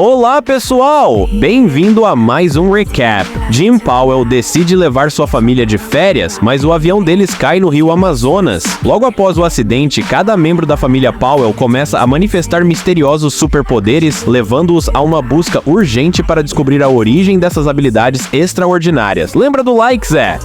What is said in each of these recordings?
Olá pessoal, bem-vindo a mais um recap. Jim Powell decide levar sua família de férias, mas o avião deles cai no rio Amazonas. Logo após o acidente, cada membro da família Powell começa a manifestar misteriosos superpoderes, levando-os a uma busca urgente para descobrir a origem dessas habilidades extraordinárias. Lembra do like, Zé?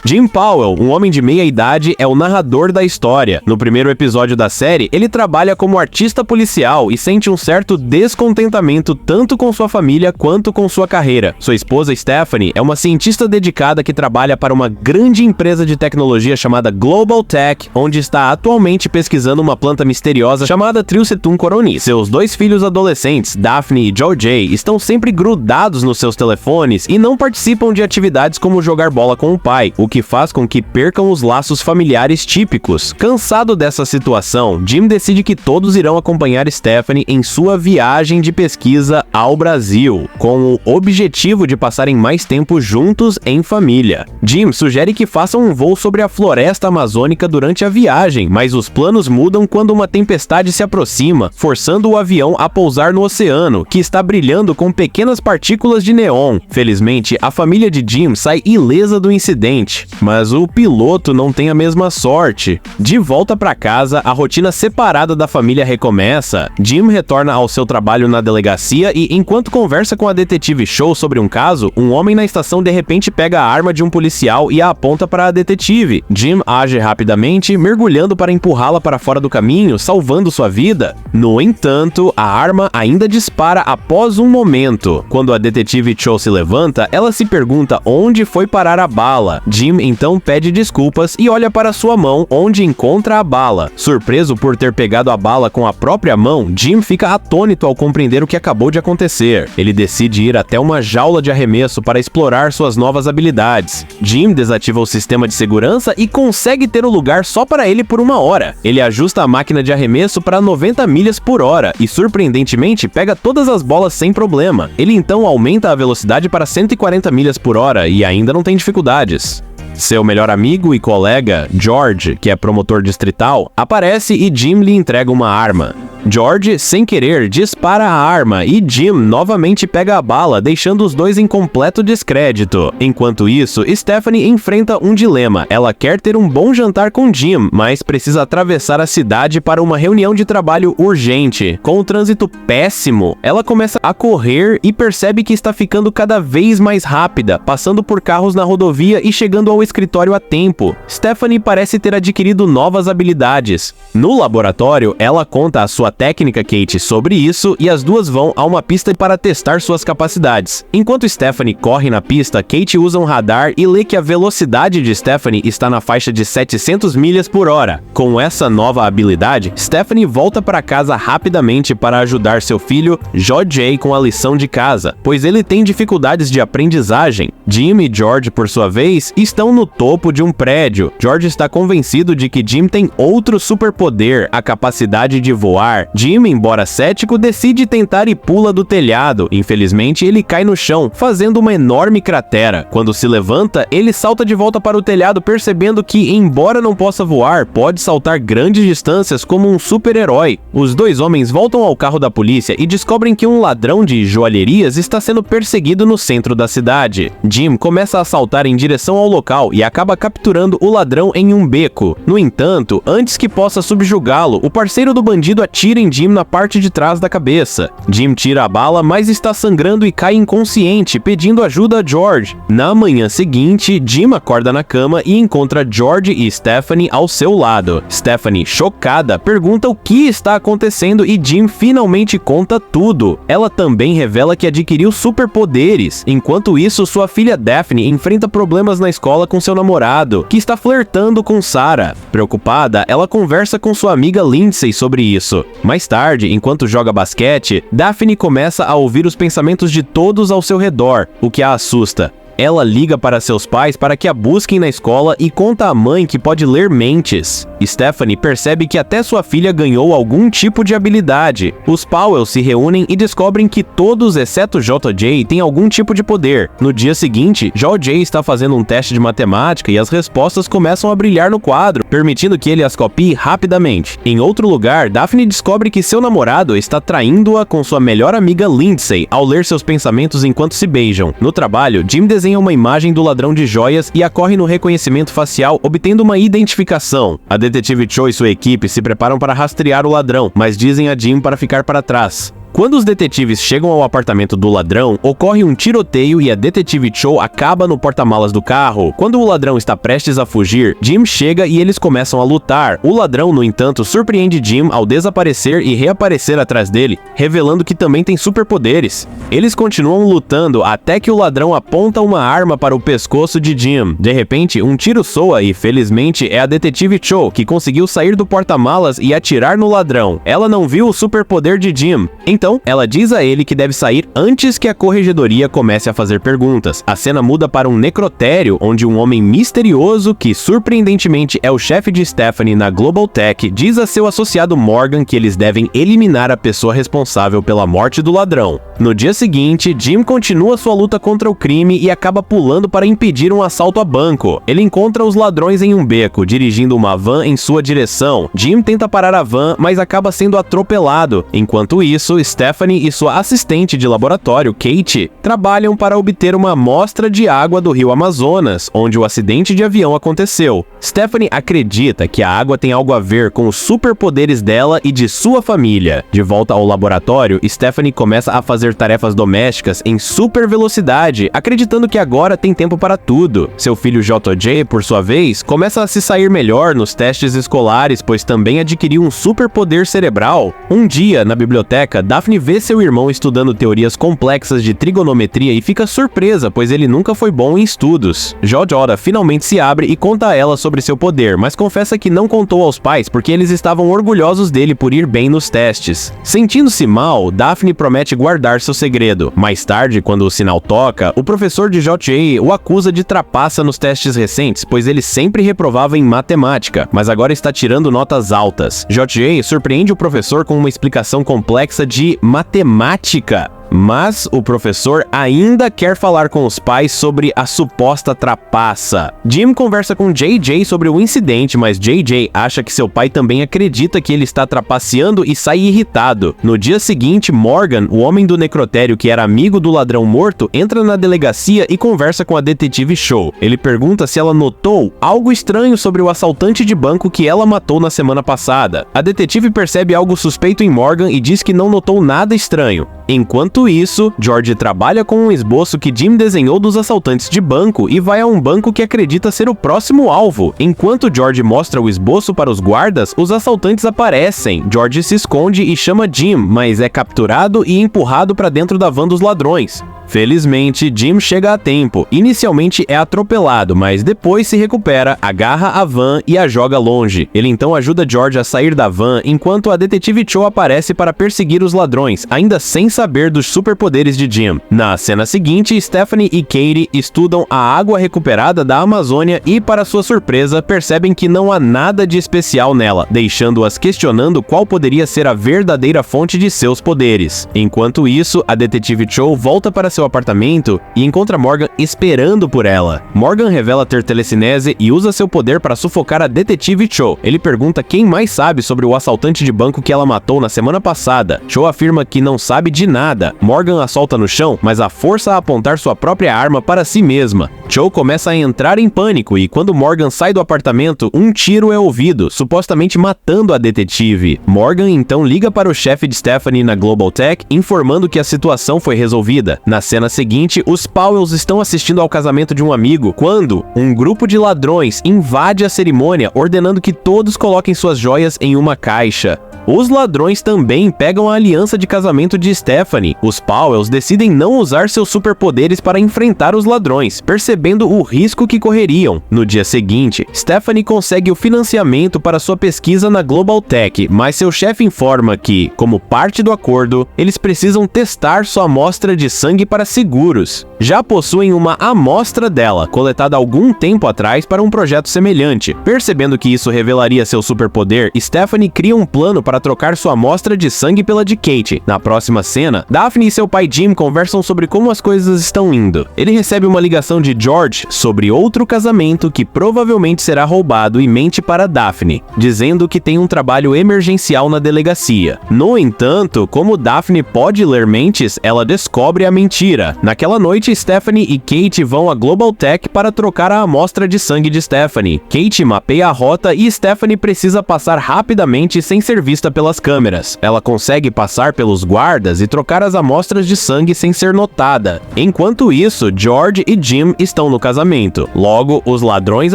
Jim Powell, um homem de meia idade, é o narrador da história. No primeiro episódio da série, ele trabalha como artista policial e sente um certo descontentamento tanto com sua família quanto com sua carreira. Sua esposa Stephanie é uma cientista dedicada que trabalha para uma grande empresa de tecnologia chamada Global Tech, onde está atualmente pesquisando uma planta misteriosa chamada Trilcetum coroni. Seus dois filhos adolescentes, Daphne e Georgie, estão sempre grudados nos seus telefones e não participam de atividades como jogar bola com o pai, o que faz com que percam os laços familiares típicos. Cansado dessa situação, Jim decide que todos irão acompanhar Stephanie em sua viagem de pesquisa ao Brasil, com o objetivo de passarem mais tempo juntos em família. Jim sugere que façam um voo sobre a floresta amazônica durante a viagem, mas os planos mudam quando uma tempestade se aproxima, forçando o avião a pousar no oceano, que está brilhando com pequenas partículas de neon. Felizmente, a família de Jim sai ilesa do incidente, mas o piloto não tem a mesma sorte. De volta para casa, a rotina separada da família recomeça. Jim retorna ao seu trabalho na delegacia e, enquanto conversa com a detetive Cho sobre um caso, um homem na estação de repente pega a arma de um policial e a aponta para a detetive. Jim age rapidamente, mergulhando para empurrá-la para fora do caminho, salvando sua vida. No entanto, a arma ainda dispara após um momento. Quando a detetive Cho se levanta, ela se pergunta onde foi parar a bala. Jim então pede desculpas e olha para sua mão, onde encontra a bala. Surpreso por ter pegado a bala com a própria mão, Jim fica atônito ao compreender o que acabou de acontecer. Ele decide ir até uma jaula de arremesso para explorar suas novas habilidades. Jim desativa o sistema de segurança e consegue ter o lugar só para ele por 1 hora. Ele ajusta a máquina de arremesso para 90 milhas por hora e, surpreendentemente, pega todas as bolas sem problema. Ele então aumenta a velocidade para 140 milhas por hora e ainda não tem dificuldades. Seu melhor amigo e colega, George, que é promotor distrital, aparece e Jim lhe entrega uma arma. George, sem querer, dispara a arma e Jim novamente pega a bala, deixando os dois em completo descrédito. Enquanto isso, Stephanie enfrenta um dilema. Ela quer ter um bom jantar com Jim, mas precisa atravessar a cidade para uma reunião de trabalho urgente. Com o trânsito péssimo, ela começa a correr e percebe que está ficando cada vez mais rápida, passando por carros na rodovia e chegando ao escritório a tempo. Stephanie parece ter adquirido novas habilidades. No laboratório, ela conta a sua técnica Kate sobre isso e as duas vão a uma pista para testar suas capacidades. Enquanto Stephanie corre na pista, Kate usa um radar e lê que a velocidade de Stephanie está na faixa de 700 milhas por hora. Com essa nova habilidade, Stephanie volta para casa rapidamente para ajudar seu filho, Georgie, com a lição de casa, pois ele tem dificuldades de aprendizagem. Jim e George, por sua vez, estão no topo de um prédio. George está convencido de que Jim tem outro superpoder, a capacidade de voar. Jim, embora cético, decide tentar e pula do telhado. Infelizmente, ele cai no chão, fazendo uma enorme cratera. Quando se levanta, ele salta de volta para o telhado, percebendo que, embora não possa voar, pode saltar grandes distâncias como um super-herói. Os dois homens voltam ao carro da polícia e descobrem que um ladrão de joalherias está sendo perseguido no centro da cidade. Jim começa a saltar em direção ao local e acaba capturando o ladrão em um beco. No entanto, antes que possa subjugá-lo, o parceiro do bandido atira em Jim na parte de trás da cabeça. Jim tira a bala, mas está sangrando e cai inconsciente, pedindo ajuda a George. Na manhã seguinte, Jim acorda na cama e encontra George e Stephanie ao seu lado. Stephanie, chocada, pergunta o que está acontecendo e Jim finalmente conta tudo. Ela também revela que adquiriu superpoderes. Enquanto isso, sua filha Daphne enfrenta problemas na escola com seu namorado, que está flertando com Sarah. Preocupada, ela conversa com sua amiga Lindsay sobre isso. Mais tarde, enquanto joga basquete, Daphne começa a ouvir os pensamentos de todos ao seu redor, o que a assusta. Ela liga para seus pais para que a busquem na escola e conta à mãe que pode ler mentes. Stephanie percebe que até sua filha ganhou algum tipo de habilidade. Os Powell se reúnem e descobrem que todos, exceto JJ, têm algum tipo de poder. No dia seguinte, JJ está fazendo um teste de matemática e as respostas começam a brilhar no quadro, permitindo que ele as copie rapidamente. Em outro lugar, Daphne descobre que seu namorado está traindo-a com sua melhor amiga Lindsay ao ler seus pensamentos enquanto se beijam. No trabalho, Jim desenha uma imagem do ladrão de joias e acorre no reconhecimento facial, obtendo uma identificação. A detetive Cho e sua equipe se preparam para rastrear o ladrão, mas dizem a Jim para ficar para trás. Quando os detetives chegam ao apartamento do ladrão, ocorre um tiroteio e a detetive Cho acaba no porta-malas do carro. Quando o ladrão está prestes a fugir, Jim chega e eles começam a lutar. O ladrão, no entanto, surpreende Jim ao desaparecer e reaparecer atrás dele, revelando que também tem superpoderes. Eles continuam lutando até que o ladrão aponta uma arma para o pescoço de Jim. De repente, um tiro soa e, felizmente, é a detetive Cho que conseguiu sair do porta-malas e atirar no ladrão. Ela não viu o superpoder de Jim. Então, ela diz a ele que deve sair antes que a corregedoria comece a fazer perguntas. A cena muda para um necrotério, onde um homem misterioso, que surpreendentemente é o chefe de Stephanie na Global Tech, diz a seu associado Morgan que eles devem eliminar a pessoa responsável pela morte do ladrão. No dia seguinte, Jim continua sua luta contra o crime e acaba pulando para impedir um assalto a banco. Ele encontra os ladrões em um beco, dirigindo uma van em sua direção. Jim tenta parar a van, mas acaba sendo atropelado. Enquanto isso, Stephanie e sua assistente de laboratório, Kate, trabalham para obter uma amostra de água do rio Amazonas, onde o acidente de avião aconteceu. Stephanie acredita que a água tem algo a ver com os superpoderes dela e de sua família. De volta ao laboratório, Stephanie começa a fazer tarefas domésticas em super velocidade, acreditando que agora tem tempo para tudo. Seu filho JJ, por sua vez, começa a se sair melhor nos testes escolares, pois também adquiriu um superpoder cerebral. Um dia, na biblioteca, Daphne vê seu irmão estudando teorias complexas de trigonometria e fica surpresa, pois ele nunca foi bom em estudos. Jojora finalmente se abre e conta a ela sobre seu poder, mas confessa que não contou aos pais porque eles estavam orgulhosos dele por ir bem nos testes. Sentindo-se mal, Daphne promete guardar seu segredo. Mais tarde, quando o sinal toca, o professor de JJ o acusa de trapaça nos testes recentes, pois ele sempre reprovava em matemática, mas agora está tirando notas altas. JJ surpreende o professor com uma explicação complexa de matemática. Mas o professor ainda quer falar com os pais sobre a suposta trapaça. Jim conversa com JJ sobre o incidente, mas JJ acha que seu pai também acredita que ele está trapaceando e sai irritado. No dia seguinte, Morgan, o homem do necrotério que era amigo do ladrão morto, entra na delegacia e conversa com a detetive Cho. Ele pergunta se ela notou algo estranho sobre o assaltante de banco que ela matou na semana passada. A detetive percebe algo suspeito em Morgan e diz que não notou nada estranho. Enquanto isso, George trabalha com um esboço que Jim desenhou dos assaltantes de banco e vai a um banco que acredita ser o próximo alvo. Enquanto George mostra o esboço para os guardas, os assaltantes aparecem. George se esconde e chama Jim, mas é capturado e empurrado para dentro da van dos ladrões. Felizmente, Jim chega a tempo. Inicialmente é atropelado, mas depois se recupera, agarra a van e a joga longe. Ele então ajuda George a sair da van, enquanto a detetive Cho aparece para perseguir os ladrões, ainda sem saber dos superpoderes de Jim. Na cena seguinte, Stephanie e Katie estudam a água recuperada da Amazônia e, para sua surpresa, percebem que não há nada de especial nela, deixando-as questionando qual poderia ser a verdadeira fonte de seus poderes. Enquanto isso, a detetive Cho volta para seu apartamento e encontra Morgan esperando por ela. Morgan revela ter telecinese e usa seu poder para sufocar a detetive Cho. Ele pergunta quem mais sabe sobre o assaltante de banco que ela matou na semana passada. Cho afirma que não sabe de nada. Morgan a solta no chão, mas a força a apontar sua própria arma para si mesma. Cho começa a entrar em pânico e, quando Morgan sai do apartamento, um tiro é ouvido, supostamente matando a detetive. Morgan então liga para o chefe de Stephanie na Global Tech, informando que a situação foi resolvida. Na cena seguinte, os Powells estão assistindo ao casamento de um amigo, quando um grupo de ladrões invade a cerimônia, ordenando que todos coloquem suas joias em uma caixa. Os ladrões também pegam a aliança de casamento de Stephanie. Os Powells decidem não usar seus superpoderes para enfrentar os ladrões, percebendo o risco que correriam. No dia seguinte, Stephanie consegue o financiamento para sua pesquisa na Global Tech, mas seu chefe informa que, como parte do acordo, eles precisam testar sua amostra de sangue para seguros. Já possuem uma amostra dela, coletada algum tempo atrás para um projeto semelhante. Percebendo que isso revelaria seu superpoder, Stephanie cria um plano para trocar sua amostra de sangue pela de Kate. Na próxima cena, Daphne e seu pai Jim conversam sobre como as coisas estão indo. Ele recebe uma ligação de George sobre outro casamento que provavelmente será roubado e mente para Daphne, dizendo que tem um trabalho emergencial na delegacia. No entanto, como Daphne pode ler mentes, ela descobre a mentira. Naquela noite, Stephanie e Kate vão a Global Tech para trocar a amostra de sangue de Stephanie. Kate mapeia a rota e Stephanie precisa passar rapidamente sem ser vista pelas câmeras. Ela consegue passar pelos guardas e trocar as amostras de sangue sem ser notada. Enquanto isso, George e Jim estão no casamento. Logo, os ladrões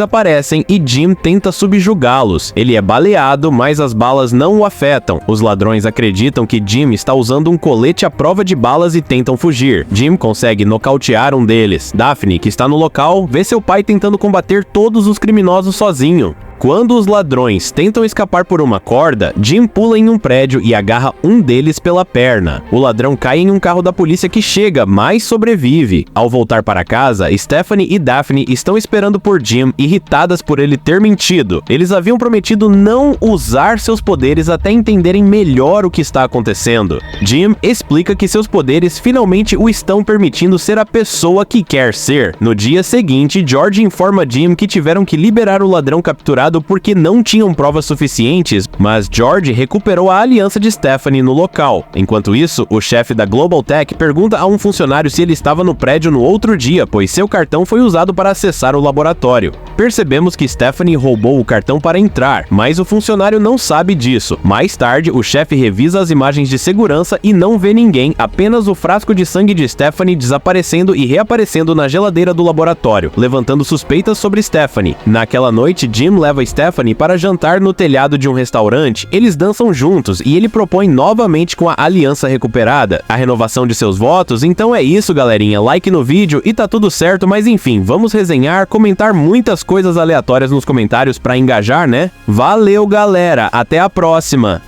aparecem e Jim tenta subjugá-los. Ele é baleado, mas as balas não o afetam. Os ladrões acreditam que Jim está usando um colete à prova de balas e tentam fugir. Jim consegue nocautear um deles. Daphne, que está no local, vê seu pai tentando combater todos os criminosos sozinho. Quando os ladrões tentam escapar por uma corda, Jim pula em um prédio e agarra um deles pela perna. O ladrão cai em um carro da polícia que chega, mas sobrevive. Ao voltar para casa, Stephanie e Daphne estão esperando por Jim, irritadas por ele ter mentido. Eles haviam prometido não usar seus poderes até entenderem melhor o que está acontecendo. Jim explica que seus poderes finalmente o estão permitindo ser a pessoa que quer ser. No dia seguinte, George informa Jim que tiveram que liberar o ladrão capturado porque não tinham provas suficientes, mas George recuperou a aliança de Stephanie no local. Enquanto isso, o chefe da Global Tech pergunta a um funcionário se ele estava no prédio no outro dia, pois seu cartão foi usado para acessar o laboratório. Percebemos que Stephanie roubou o cartão para entrar, mas o funcionário não sabe disso. Mais tarde, o chefe revisa as imagens de segurança e não vê ninguém, apenas o frasco de sangue de Stephanie desaparecendo e reaparecendo na geladeira do laboratório, levantando suspeitas sobre Stephanie. Naquela noite, Jim leva Stephanie para jantar no telhado de um restaurante. Eles dançam juntos e ele propõe novamente com a aliança recuperada a renovação de seus votos. Então é isso, galerinha, like no vídeo e tá tudo certo, mas enfim, vamos resenhar, comentar muitas coisas aleatórias nos comentários para engajar, né? Valeu, galera, até a próxima!